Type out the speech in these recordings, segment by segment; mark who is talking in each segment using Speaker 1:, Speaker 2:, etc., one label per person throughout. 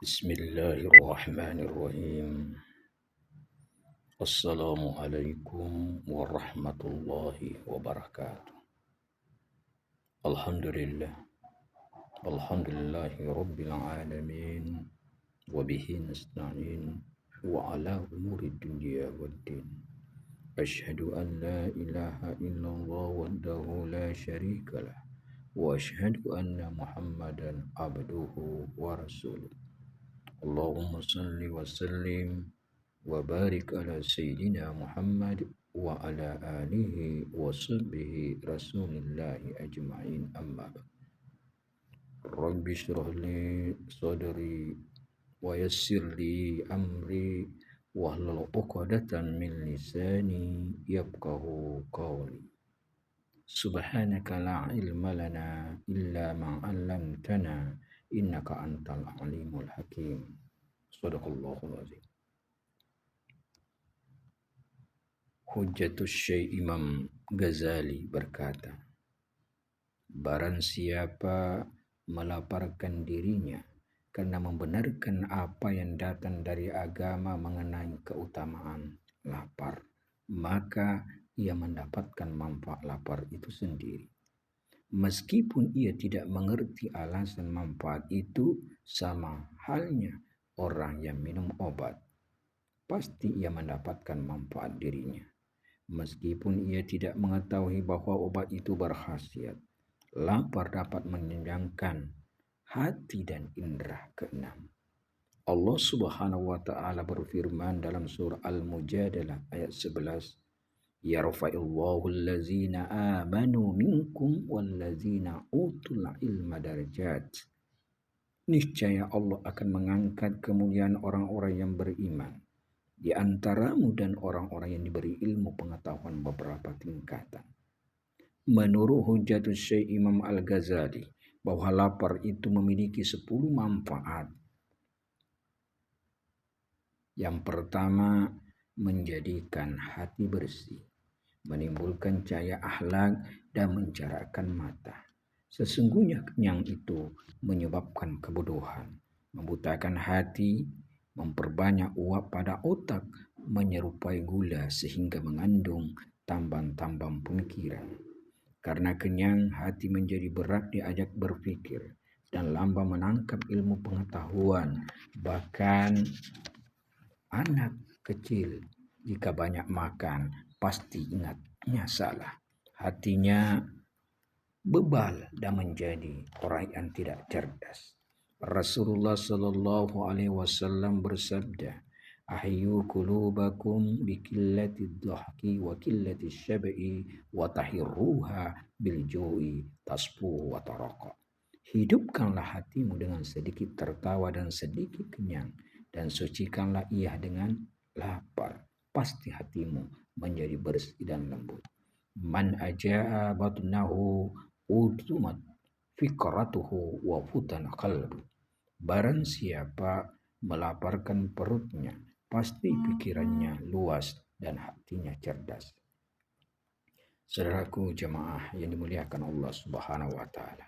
Speaker 1: Bismillahirrahmanirrahim. Assalamualaikum warahmatullahi wabarakatuh. Alhamdulillah. Alhamdulillahi rabbil alamin. Wabihi nasta'in. Wa ala umuri dunya waddin. Ashhadu an la ilaha illallah wahdahu la syarika lah. Wa ashhadu anna Muhammadan abduhu wa rasuluh. Allahumma salli wa sallim wa barik ala Sayyidina Muhammad wa ala alihi wa sahbihi rasulillahi ajma'in amma ba'd. Rabbi shrah li sadri wa yassir li amri wahlul 'uqdatan min lisani yafqahu qawli. Subhanaka la ilma lana illa ma 'allamtana innaka antal alimul hakim. Shadaqallahul azim. Hujjatus Syekh Imam Ghazali berkata, barang siapa melaparkan dirinya karena membenarkan apa yang datang dari agama mengenai keutamaan lapar, maka ia mendapatkan manfaat lapar itu sendiri. Meskipun ia tidak mengerti alasan manfaat itu, sama halnya orang yang minum obat, pasti ia mendapatkan manfaat dirinya. Meskipun ia tidak mengetahui bahwa obat itu berkhasiat, lapar dapat menyenangkan hati dan indera keenam. Allah Subhanahu wa taala berfirman dalam surah Al-Mujadalah ayat 11, yarfa'illahu allazina amanu minkum wallazina utul ilma darajat. Niscaya Allah akan mengangkat kemuliaan orang-orang yang beriman di antaramu dan orang-orang yang diberi ilmu pengetahuan beberapa tingkatan. Menurut Hujjatus Syekh Imam Al-Ghazali, bahwa lapar itu memiliki 10 manfaat. Yang pertama, menjadikan hati bersih, menimbulkan cahaya akhlak dan mencerahkan mata. Sesungguhnya kenyang itu menyebabkan kebodohan, membutakan hati, memperbanyak uap pada otak, menyerupai gula sehingga mengandung tambang-tambang pemikiran. Karena kenyang, hati menjadi berat diajak berpikir dan lambat menangkap ilmu pengetahuan. Bahkan anak kecil jika banyak makan pasti ingatnya salah. Hatinya bebal dan menjadi orang yang tidak cerdas. Rasulullah sallallahu alaihi wasallam bersabda, ahyu qulubakum bi qillatid dhahki wa qillatid syab'i wa tahirruha bil ju'i tasfu wa taraqa. Hidupkanlah hatimu dengan sedikit tertawa dan sedikit kenyang, dan sucikanlah ia dengan lapar. Pasti hatimu menjadi bersih dan lembut. Man aja'a batnahu utumat fikratuhu wa futana qalbu. Barang siapa melaparkan perutnya, pasti pikirannya luas dan hatinya cerdas. Saudaraku jemaah yang dimuliakan Allah Subhanahu wa taala.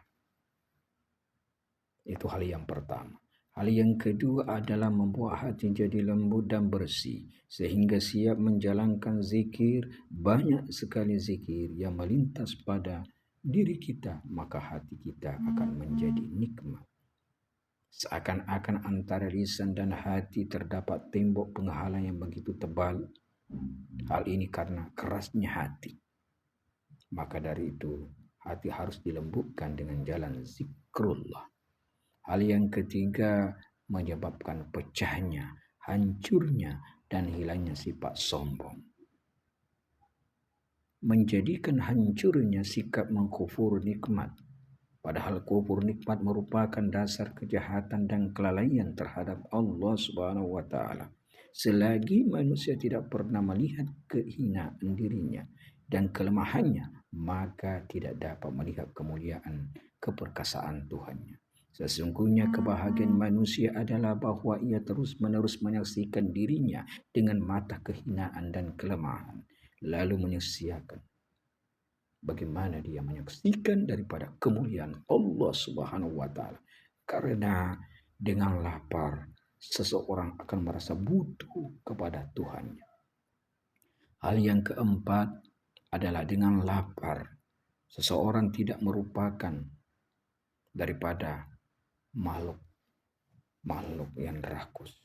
Speaker 1: Itu hal yang pertama. Hal yang kedua adalah membuat hati jadi lembut dan bersih sehingga siap menjalankan zikir. Banyak sekali zikir yang melintas pada diri kita, maka hati kita akan menjadi nikmat. Seakan-akan antara lisan dan hati terdapat tembok penghalang yang begitu tebal. Hal ini karena kerasnya hati. Maka dari itu, hati harus dilembutkan dengan jalan zikrullah. Hal yang ketiga, menyebabkan pecahnya, hancurnya, dan hilangnya sifat sombong. Menjadikan hancurnya sikap mengkufur nikmat. Padahal kufur nikmat merupakan dasar kejahatan dan kelalaian terhadap Allah Subhanahu wa taala. Selagi manusia tidak pernah melihat kehinaan dirinya dan kelemahannya, maka tidak dapat melihat kemuliaan keperkasaan Tuhannya. Sesungguhnya kebahagiaan manusia adalah bahwa ia terus-menerus menyaksikan dirinya dengan mata kehinaan dan kelemahan, lalu menyaksikan bagaimana dia menyaksikan daripada kemuliaan Allah Subhanahu wa taala. Karena Dengan lapar, seseorang akan merasa butuh kepada Tuhannya. Hal yang keempat adalah dengan lapar, seseorang tidak merupakan daripada makhluk yang rakus.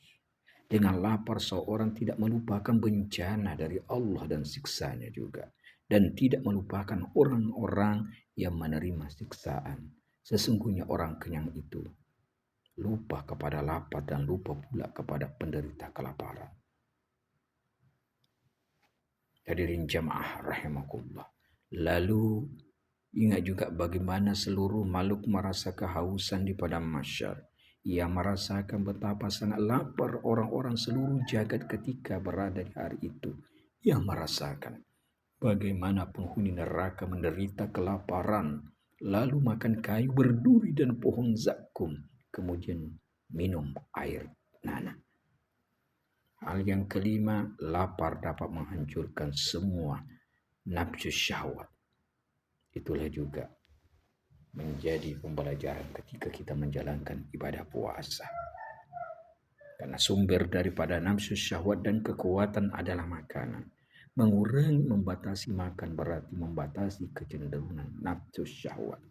Speaker 1: Dengan lapar seorang tidak melupakan bencana dari Allah dan siksanya juga. Dan tidak melupakan orang-orang yang menerima siksaan. Sesungguhnya orang kenyang itu lupa kepada lapar dan lupa pula kepada penderita kelaparan. Hadirin jamaah rahimakumullah. Lalu ingat juga bagaimana seluruh makhluk merasa kehausan di padang mahsyar. Ia merasakan betapa sangat lapar orang-orang seluruh jagat ketika berada di hari itu. Ia merasakan bagaimana penghuni neraka menderita kelaparan, lalu makan kayu berduri dan pohon zakum, kemudian minum air nanah. Hal yang kelima, lapar dapat menghancurkan semua nafsu syahwat. Itulah juga menjadi pembelajaran ketika kita menjalankan ibadah puasa. Karena sumber daripada nafsu syahwat dan kekuatan adalah makanan. Mengurangi, membatasi makan berarti membatasi kecenderungan nafsu syahwat.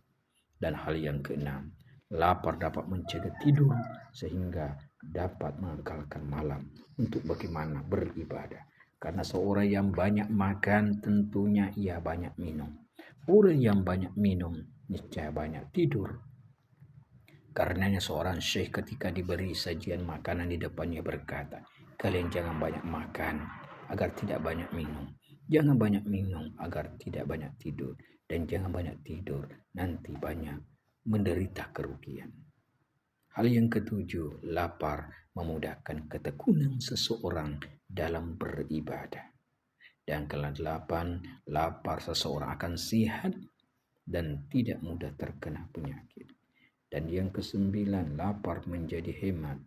Speaker 1: Dan hal yang keenam, lapar dapat mencegah tidur sehingga dapat mengekalkan malam untuk bagaimana beribadah. Karena seorang yang banyak makan tentunya ia banyak minum. Orang yang banyak minum niscaya banyak tidur. Karenanya seorang syekh ketika diberi sajian makanan di depannya berkata, kalian jangan banyak makan agar tidak banyak minum. Jangan banyak minum agar tidak banyak tidur. Dan jangan banyak tidur, nanti banyak menderita kerugian. Hal yang ketujuh, lapar memudahkan ketekunan seseorang dalam beribadah. Dan kedelapan, lapar seseorang akan sehat dan tidak mudah terkena penyakit. Dan yang kesembilan, lapar menjadi hemat.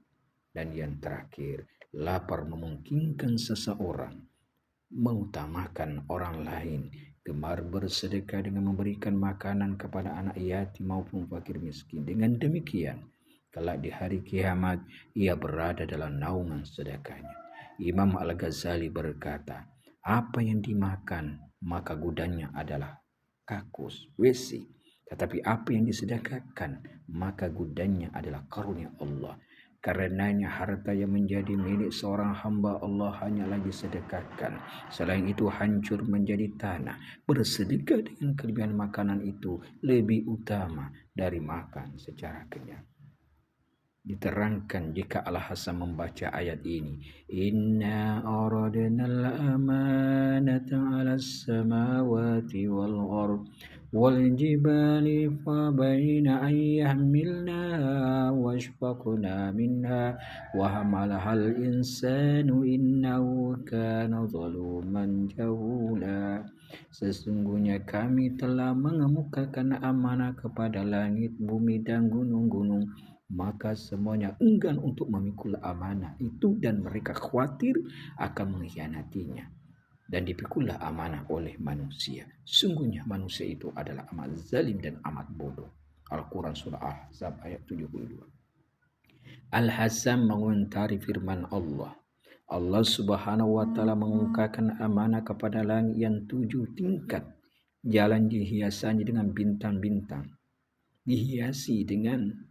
Speaker 1: Dan yang terakhir, lapar memungkinkan seseorang mengutamakan orang lain, gemar bersedekah dengan memberikan makanan kepada anak yatim maupun fakir miskin. Dengan demikian, kelak di hari kiamat ia berada dalam naungan sedekahnya. Imam Al-Ghazali berkata, apa yang dimakan maka gudangnya adalah kakus, besi. Tetapi apa yang disedekahkan maka gudangnya adalah karunia Allah. Karenanya harta yang menjadi milik seorang hamba Allah hanyalah disedekahkan. Selain itu hancur menjadi tanah. Bersedekah dengan kelebihan makanan itu lebih utama dari makan secara kenyang. Diterangkan jika Al-Hasan membaca ayat ini, inna aradna al-amanata 'ala as-samawati wal ard wal jibali fa baina an yahmilnaha washfaqna minha wa hamalaha al-insanu innahu kana zaluman jahula. Sesungguhnya kami telah mengemukakan amanah kepada langit, bumi dan gunung-gunung. Maka semuanya enggan untuk memikul amanah itu dan mereka khawatir akan mengkhianatinya. Dan dipikullah amanah oleh manusia. Sungguhnya manusia itu adalah amat zalim dan amat bodoh. Al-Quran surah Al-Ahzab ayat 72. Al-Hasan mengomentari firman Allah. Allah subhanahu wa ta'ala mengungkapkan amanah kepada langit yang 7 tingkat. Jalan dihiasanya dengan bintang-bintang. Dihiasi dengan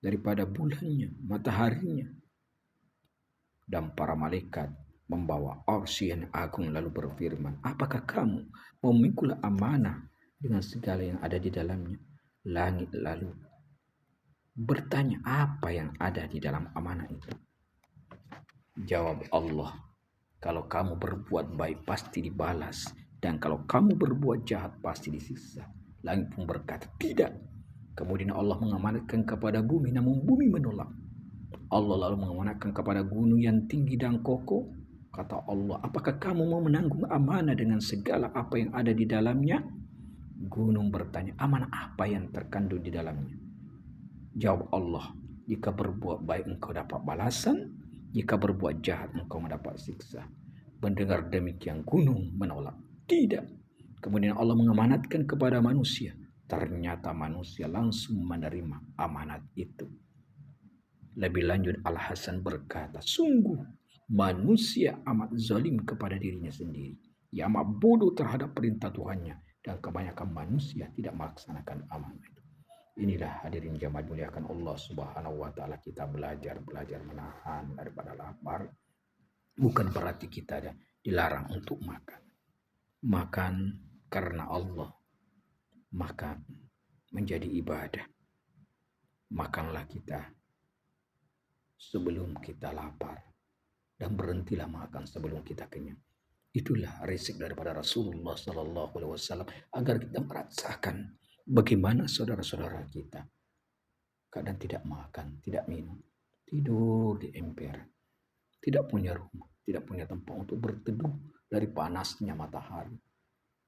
Speaker 1: daripada bulannya, mataharinya. Dan para malaikat membawa arsy yang agung lalu berfirman, apakah kamu memikul amanah dengan segala yang ada di dalamnya? Langit lalu bertanya, apa yang ada di dalam amanah itu? Jawab Allah, kalau kamu berbuat baik pasti dibalas, dan kalau kamu berbuat jahat pasti disiksa. Langit pun berkata, tidak. Kemudian Allah mengamanatkan kepada bumi, namun bumi menolak. Allah lalu mengamanatkan kepada gunung yang tinggi dan kokoh. Kata Allah, apakah kamu mau menanggung amanah dengan segala apa yang ada di dalamnya? Gunung bertanya, amanah apa yang terkandung di dalamnya? Jawab Allah, jika berbuat baik engkau dapat balasan, jika berbuat jahat engkau mendapat siksa. Mendengar demikian gunung menolak. Tidak. Kemudian Allah mengamanatkan kepada manusia. Ternyata manusia langsung menerima amanat itu. Lebih lanjut Al-Hasan berkata, sungguh manusia amat zalim kepada dirinya sendiri. Ia amat bodoh terhadap perintah Tuhannya. Dan kebanyakan manusia tidak melaksanakan amanah itu. Inilah hadirin jamaah muliakan Allah Subhanahu wa taala, kita belajar menahan daripada lapar. Bukan berarti kita dilarang untuk makan. Makan karena Allah. Makan menjadi ibadah. Makanlah kita sebelum kita lapar. Dan berhentilah makan sebelum kita kenyang. Itulah resep daripada Rasulullah Sallallahu Alaihi Wasallam agar kita merasakan bagaimana saudara-saudara kita kadang tidak makan, tidak minum, tidur di emper, tidak punya rumah, tidak punya tempat untuk berteduh dari panasnya matahari,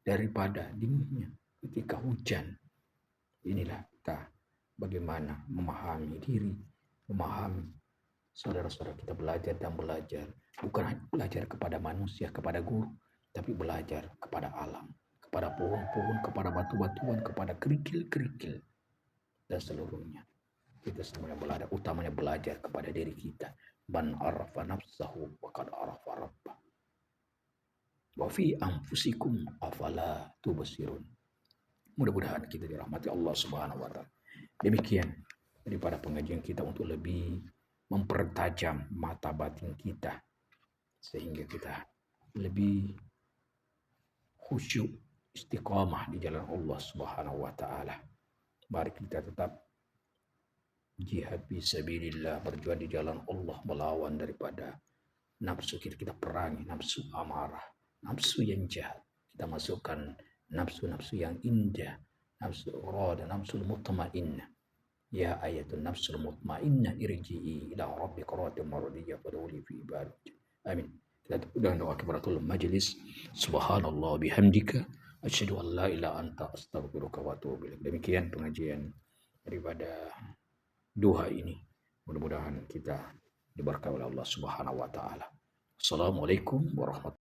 Speaker 1: daripada dinginnya ketika hujan. Inilah kita bagaimana memahami diri, memahami saudara-saudara kita, belajar dan belajar. Bukan hanya belajar kepada manusia, kepada guru, tapi belajar kepada alam, kepada pohon-pohon, kepada batu-batuan, kepada kerikil-kerikil, dan seluruhnya. Kita semuanya belajar, utamanya belajar kepada diri kita. Man arafa nafsahu wa qad arafa rabbah. Wa fi anfusikum afala tubsirun. Mudah-mudahan kita dirahmati Allah Subhanahu wa taala. Demikian daripada pengajian kita untuk lebih mempertajam mata batin kita sehingga kita lebih khusyuk, istiqamah di jalan Allah Subhanahu wa taala. Mari kita tetap jihad fisabilillah, berjuang di jalan Allah, melawan daripada nafsu kita perangi nafsu amarah, nafsu yang jahat. Kita masukkan nafsu-nafsu yang indah, nafsu rada, nafsu mutmainnah. Ya ayatul nafsul mutmainnah irji'i ila rabbika radiyatan mardiyah fadkhuli fi ibadati. Amin. Kita sudah doa kibaratul majlis. Subhanallah bihamdika asyhadu an la ilaha anta astaghfiruka wa atubu ilaik. Demikian pengajian daripada duha ini. Mudah-mudahan kita diberkahi oleh Allah Subhanahu wa taala. Assalamualaikum warahmatullahi wabarakatuh.